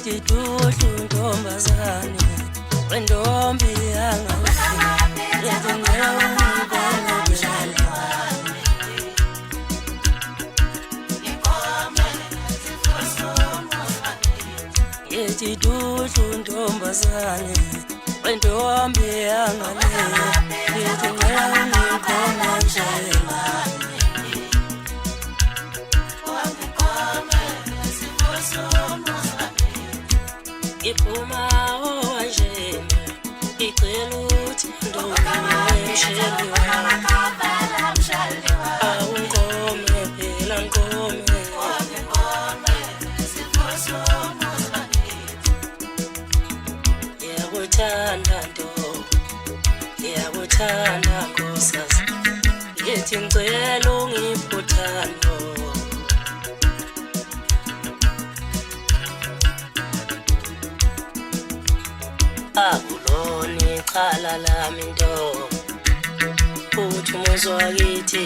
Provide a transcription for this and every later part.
Yetiduhlu ntombazane wendombi yangaphila ngicela ungibone mshali wami Yetiduhlu ntombazane wendombi yangaphila ngicela ungibone mshali wami Iphuma owanjena icela uthando mshali wami awungome phela ngome Yakuthanda ntombi yakuthanda nkosikazi yethi ngicela ungiphe uthando Akulona icala lami ntombi uthi umuzi wakithi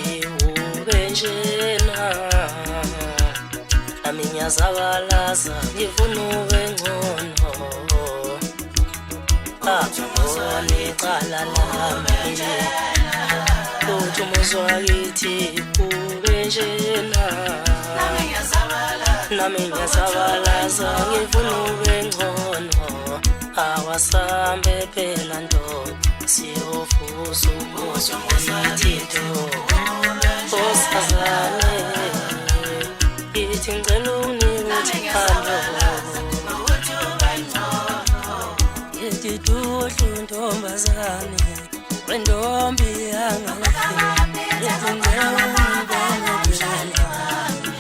ube njena nami ngiyazabalaza ngifuna ube ngcono Akulona icala lami uthi umuzi wakithi ube njena nami ngiyazabalaza ngifuna ube ngcono Awasambe phela ntombi siyofuza umuzi wakithi ntombi Osazane ithi ngicela unginike uthando Yetiduhlu ntombazane wendombi yangaphila yethi ngicela ungibone mshali wami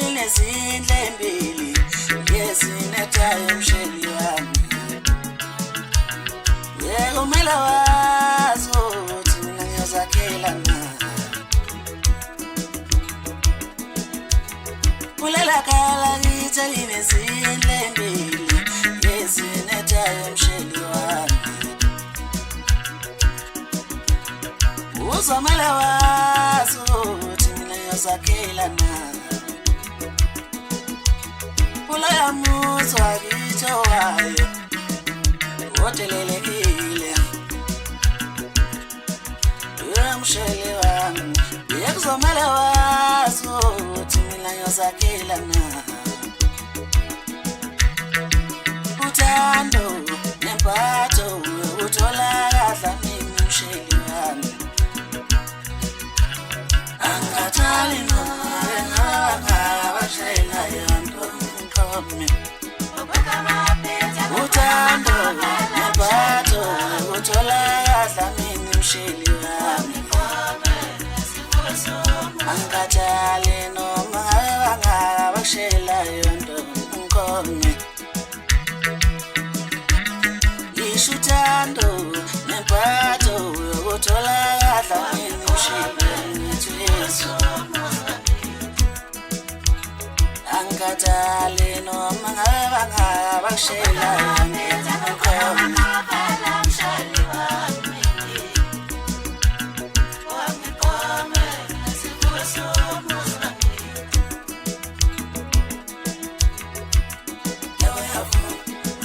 Linezindlembili yezinethayo msheli wami Yekumele wazi ukuthi mina ngiyozakhela na Kulela khala kithi linezindlembili yezinethayo msheli wami Uzomele wazi ukuthi mina ngiyozakhela na Ulaya muzi wakithi owayo odelelekile Msheli wami yekuzomele wazi ukuthi mina ngiyozakhela na Uthando nempatho uthola kahle mina msheli wami Angathali noma abashayela yonto Uthando nempatho uthola kahle mina msheli wami Angathali noma abashayela yonto ngome Uthando nempatho uthola kahle mina msheli wami Angathali noma abashayela yonto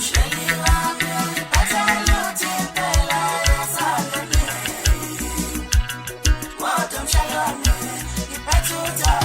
Shall you Kata